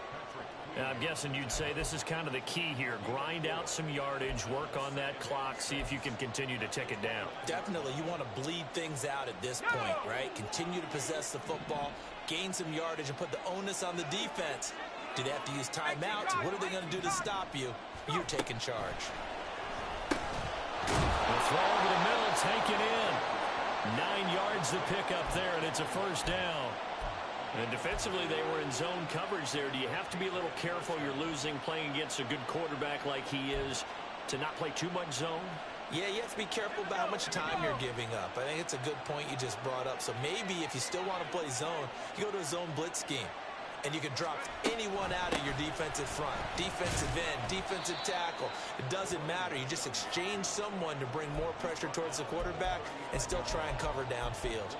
And I'm guessing you'd say this is kind of the key here. Grind out some yardage, work on that clock, see if you can continue to tick it down. Definitely, you want to bleed things out at this point, right? Continue to possess the football, gain some yardage, and put the onus on the defense. Do they have to use timeouts? What are they going to do to stop you? You're taking charge. The throw over the middle, taken in. 9 yards to pick up there, and it's a first down. And defensively, they were in zone coverage there. Do you have to be a little careful? You're losing, playing against a good quarterback like he is, to not play too much zone? Yeah, you have to be careful about how much time you're giving up. I think it's a good point you just brought up. So maybe if you still want to play zone, you go to a zone blitz scheme. And you can drop anyone out of your defensive front. Defensive end, defensive tackle. It doesn't matter. You just exchange someone to bring more pressure towards the quarterback and still try and cover downfield.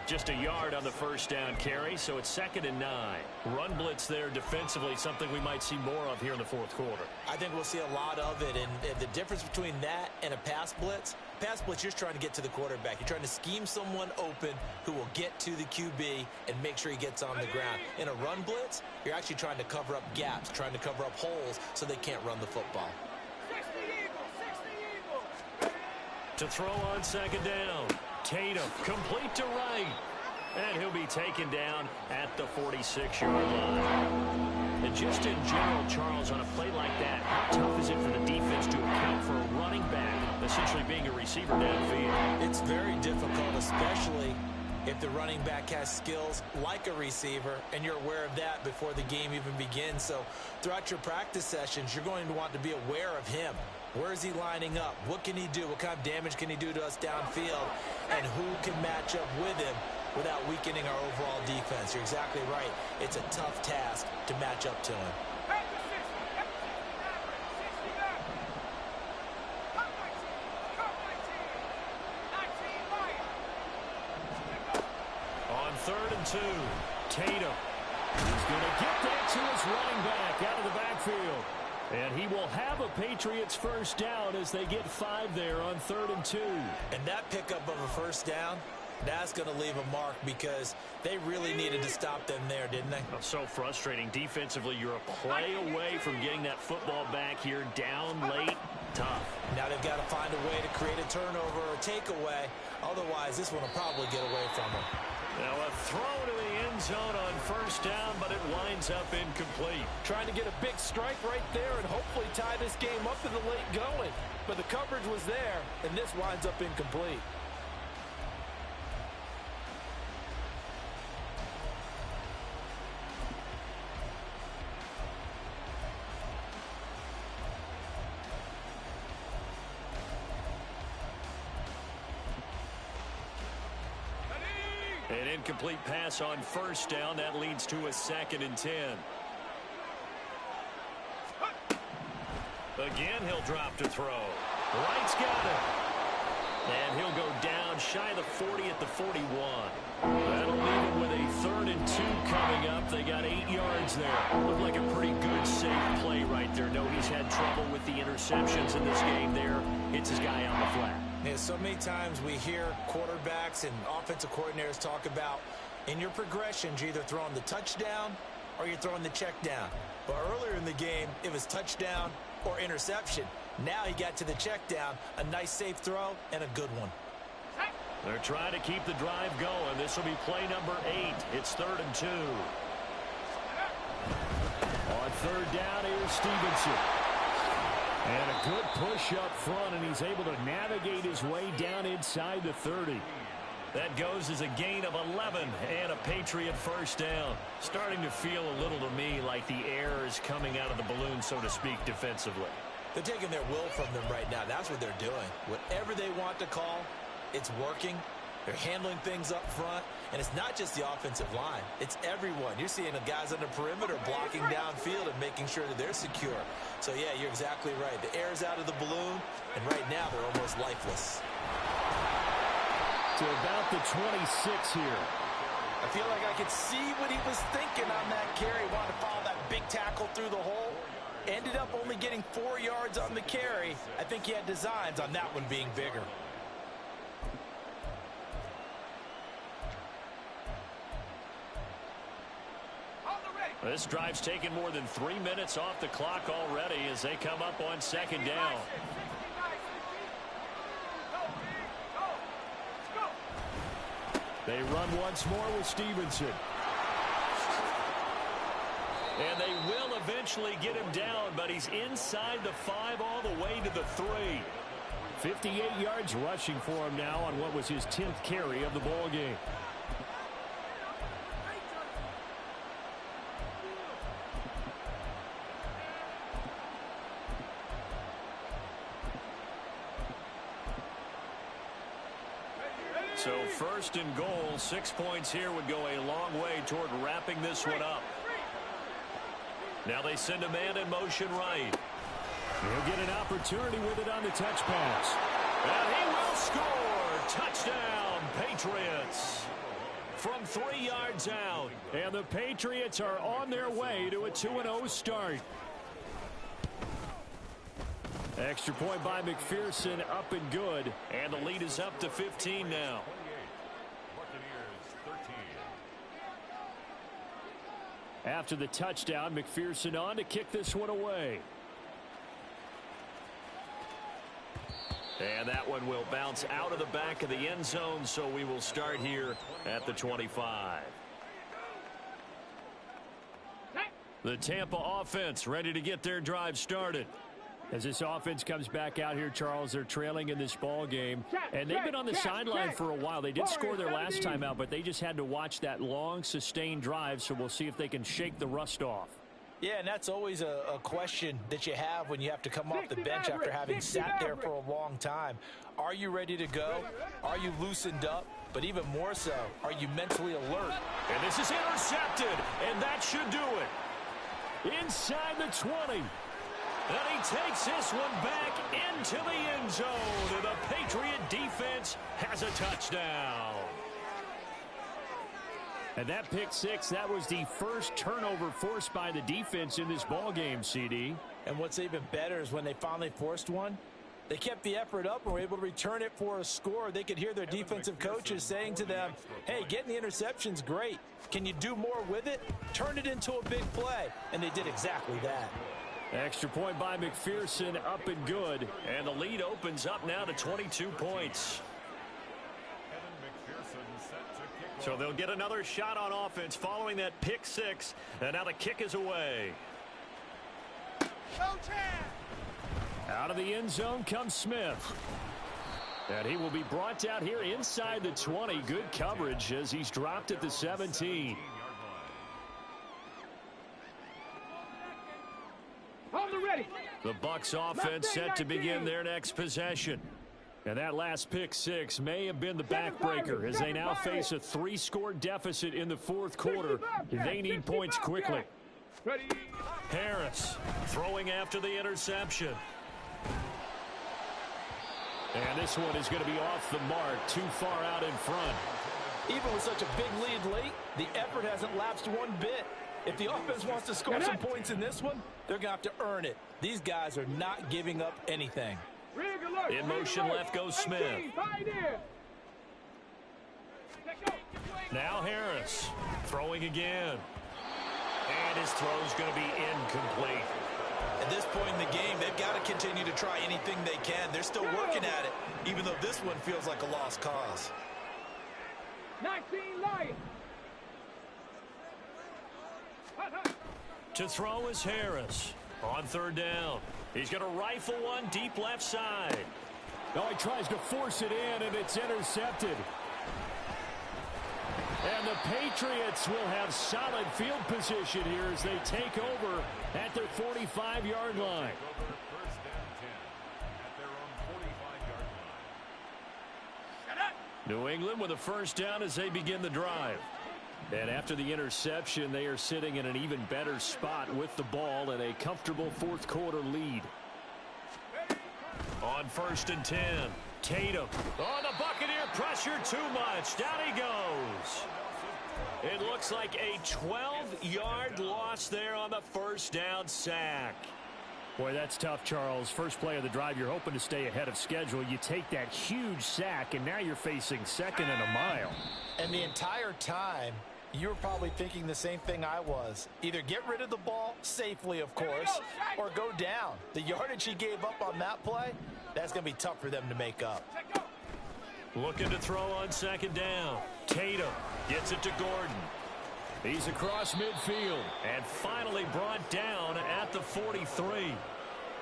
Just a yard on the first down carry, so it's 2nd and 9. Run blitz there defensively, something we might see more of here in the 4th quarter. I think we'll see a lot of it, and the difference between that and a pass blitz, you're just trying to get to the quarterback. You're trying to scheme someone open who will get to the QB and make sure he gets on the ground. In a run blitz, you're actually trying to cover up gaps, trying to cover up holes so they can't run the football. 60 Eagles. To throw on 2nd down. Tatum, complete to right. And he'll be taken down at the 46-yard line. And just in general, Charles, on a play like that, how tough is it for the defense to account for a running back essentially being a receiver downfield? It's very difficult, especially if the running back has skills like a receiver, and you're aware of that before the game even begins. So throughout your practice sessions, you're going to want to be aware of him. Where is he lining up? What can he do? What kind of damage can he do to us downfield? And who can match up with him without weakening our overall defense? You're exactly right. It's a tough task to match up to him. On 3rd and 2, Tatum. He's going to get that to his running back out of the backfield. And he will have a Patriots first down as they get 5 there on 3rd and 2. And that pickup of a first down, that's going to leave a mark because they really needed to stop them there, didn't they? So frustrating. Defensively, you're a play away from getting that football back here, down late. Tough. Now they've got to find a way to create a turnover or a takeaway. Otherwise, this one will probably get away from them. Now a throw to the end zone on first down, but it winds up incomplete. Trying to get a big strike right there and hopefully tie this game up in the late going. But the coverage was there, and this winds up incomplete. An incomplete pass on first down. That leads to a 2nd and 10. Again, he'll drop to throw. Wright's got it. And he'll go down shy of the 40 at the 41. That'll leave him with a 3rd and 2 coming up. They got 8 yards there. Looked like a pretty good, safe play right there. No, he's had trouble with the interceptions in this game there. Hits his guy on the flat. Yeah, so many times we hear quarterbacks and offensive coordinators talk about in your progressions, you're either throwing the touchdown or you're throwing the check down. But earlier in the game, it was touchdown or interception. Now he got to the check down, a nice safe throw, and a good one. They're trying to keep the drive going. This will be play number 8. It's 3rd and 2. On 3rd down, here's Stevenson. And a good push up front, and he's able to navigate his way down inside the 30. That goes as a gain of 11 and a Patriot first down. Starting to feel a little to me like the air is coming out of the balloon, so to speak, defensively. They're taking their will from them right now. That's what they're doing. Whatever they want to call, it's working. They're handling things up front. And it's not just the offensive line. It's everyone. You're seeing the guys on the perimeter blocking downfield and making sure that they're secure. So, yeah, you're exactly right. The air's out of the balloon, and right now they're almost lifeless. To about the 26 here. I feel like I could see what he was thinking on that carry. Wanted to follow that big tackle through the hole. Ended up only getting 4 yards on the carry. I think he had designs on that one being bigger. This drive's taken more than 3 minutes off the clock already as they come up on second down. They run once more with Stevenson. And they will eventually get him down, but he's inside the 5 all the way to the 3. 58 yards rushing for him now on what was his 10th carry of the ball game. So first and goal, 6 points here would go a long way toward wrapping this one up. Now they send a man in motion right. He'll get an opportunity with it on the touch pass. And he will score. Touchdown, Patriots. From 3 yards out. And the Patriots are on their way to a 2-0 start. Extra point by McPherson, up and good. And the lead is up to 15 now. After the touchdown, McPherson on to kick this one away. And that one will bounce out of the back of the end zone, so we will start here at the 25. The Tampa offense ready to get their drive started. As this offense comes back out here, Charles, they're trailing in this ball game. And they've been on the sideline for a while. They did score their last time out, but they just had to watch that long, sustained drive. So we'll see if they can shake the rust off. Yeah, and that's always a question that you have when you have to come off the bench after having sat there for a long time. Are you ready to go? Are you loosened up? But even more so, are you mentally alert? And this is intercepted, and that should do it. Inside the 20. And he takes this one back into the end zone. And the Patriot defense has a touchdown. And that pick six, that was the first turnover forced by the defense in this ball game, CD. And what's even better is when they finally forced one, they kept the effort up and were able to return it for a score. They could hear their defensive coaches saying to them, hey, getting the interception's great. Can you do more with it? Turn it into a big play. And they did exactly that. Extra point by McPherson, up and good. And the lead opens up now to 22 points. So they'll get another shot on offense following that pick six. And now the kick is away. Out of the end zone comes Smith. And he will be brought down here inside the 20. Good coverage as he's dropped at the 17. The Bucs offense set to begin their next possession. And that last pick six may have been the backbreaker as they now face a 3-score deficit in the fourth quarter. They need points quickly. Harris throwing after the interception. And this one is going to be off the mark, too far out in front. Even with such a big lead late, the effort hasn't lapsed one bit. If the offense wants to score some points in this one, they're going to have to earn it. These guys are not giving up anything. In motion left goes Smith. Now Harris throwing again. And his throw's going to be incomplete. At this point in the game, they've got to continue to try anything they can. They're still working at it, even though this one feels like a lost cause. 19 Lions. To throw is Harris. On third down, he's going to rifle one deep left side. Oh, he tries to force it in, and it's intercepted. And the Patriots will have solid field position here as they take over at their 45-yard line. New England with a first down as they begin the drive. And after the interception, they are sitting in an even better spot with the ball and a comfortable fourth quarter lead. On first and 10, Tatum. Oh, the Buccaneer pressure too much. Down he goes. It looks like a 12-yard loss there on the first down sack. Boy, that's tough, Charles. First play of the drive, you're hoping to stay ahead of schedule. You take that huge sack, and now you're facing second and a mile. And the entire time, you were probably thinking the same thing I was. Either get rid of the ball, safely of course, or go down. The yardage he gave up on that play, that's going to be tough for them to make up. Looking to throw on second down. Tatum gets it to Gordon. He's across midfield. And finally brought down at the 43.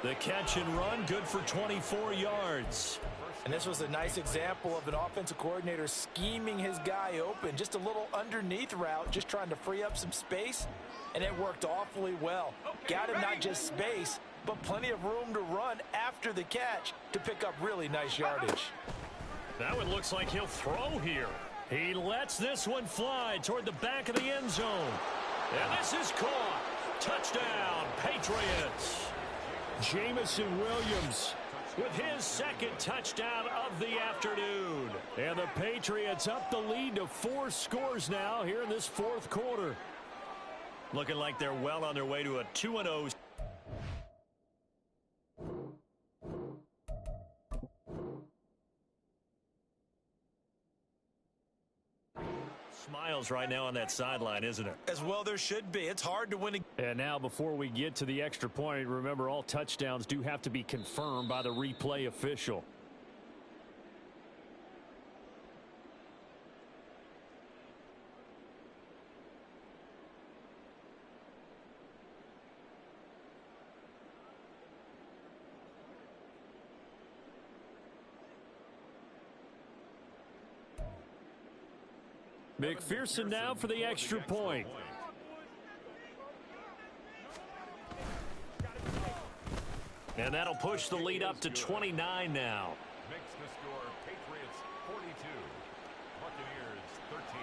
The catch and run, good for 24 yards. And this was a nice example of an offensive coordinator scheming his guy open. Just a little underneath route, just trying to free up some space. And it worked awfully well. Got him not just space, but plenty of room to run after the catch to pick up really nice yardage. Now it looks like he'll throw here. He lets this one fly toward the back of the end zone. And this is caught. Touchdown, Patriots. Jamison Williams with his second touchdown of the afternoon. And the Patriots up the lead to 4 scores now here in this fourth quarter. Looking like they're well on their way to a 2-0. Smiles right now on that sideline, isn't it? As well there should be. It's hard to win. And now before we get to the extra point, remember all touchdowns do have to be confirmed by the replay official. McPherson now for the extra point. And that'll push the lead up to 29 now. Makes the score Patriots 42, Buccaneers 13.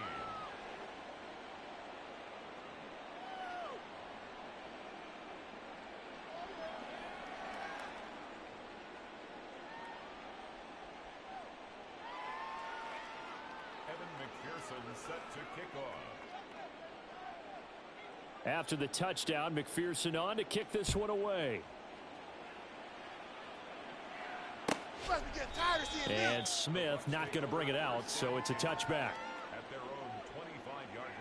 Evan McPherson set to kick off. After the touchdown, McPherson on to kick this one away. And Smith not going to bring it out, so it's a touchback. At their own 25-yard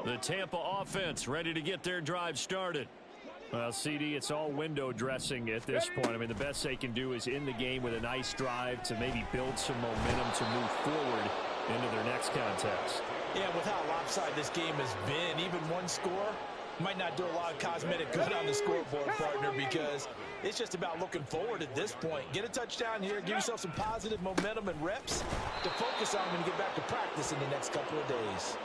line. The Tampa offense ready to get their drive started. Well, CD, it's all window dressing at this point. I mean, the best they can do is end the game with a nice drive to maybe build some momentum to move forward into their next contest. Yeah, with how lopsided this game has been, even one score might not do a lot of cosmetic good on the scoreboard, partner, because it's just about looking forward at this point. Get a touchdown here, give yourself some positive momentum and reps to focus on when you get back to practice in the next couple of days.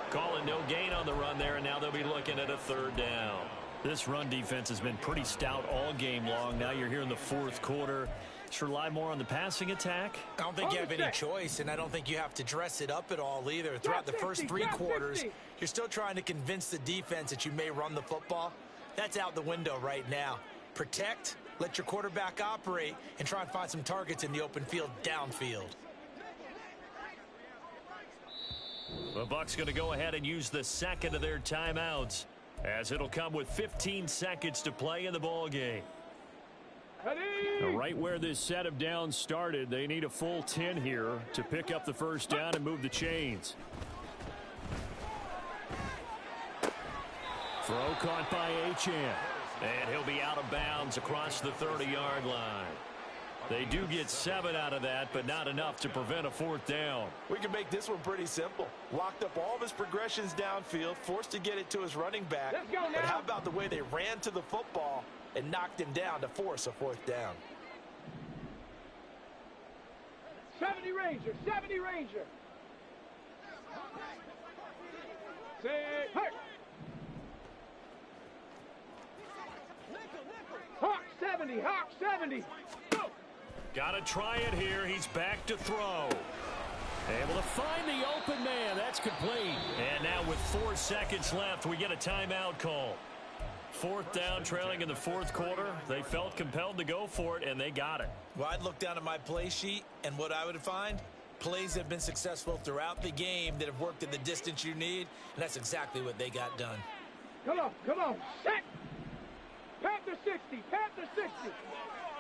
Calling no gain on the run there, and now they'll be looking at a third down. This run defense has been pretty stout all game long. Now you're here in the fourth quarter. Just rely more on the passing attack. I don't think you have any choice, and I don't think you have to dress it up at all either. Throughout the first 3 quarters, you're still trying to convince the defense that you may run the football. That's out the window right now. Protect, let your quarterback operate, and try and find some targets in the open field downfield. The Bucs going to go ahead and use the second of their timeouts, as it'll come with 15 seconds to play in the ball game. Right where this set of downs started, they need a full 10 here to pick up the first down and move the chains. Throw caught by Achane. And he'll be out of bounds across the 30-yard line. They do get 7 out of that, but not enough to prevent a 4th down. We can make this one pretty simple. Locked up all of his progressions downfield, forced to get it to his running back. Let's go now. But how about the way they ran to the football and knocked him down to force a 4th down? 70 Ranger, 70 Ranger. Say, hey. Hawk 70, Hawk 70. Go. Got to try it here. He's back to throw. Able to find the open man. That's complete. And now with 4 seconds left, we get a timeout call. 4th down, trailing in the 4th quarter. They felt compelled to go for it, and they got it. Well, I'd look down at my play sheet, and what I would find, plays have been successful throughout the game that have worked in the distance you need, and that's exactly what they got done. Come on, set. Panther 60, Panther 60.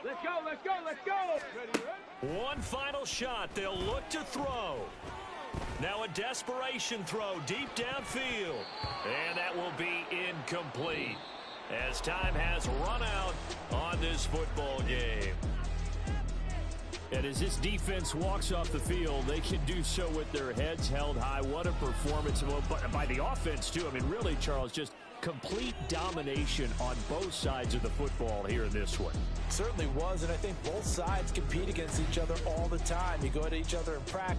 Let's go, let's go, let's go. Ready? One final shot. They'll look to throw. Now a desperation throw deep downfield. And that will be incomplete, as time has run out on this football game. And as this defense walks off the field, they can do so with their heads held high. What a performance by the offense, too. I mean, really, Charles, just complete domination on both sides of the football here in this one. Certainly was, and I think both sides compete against each other all the time. You go at each other in practice.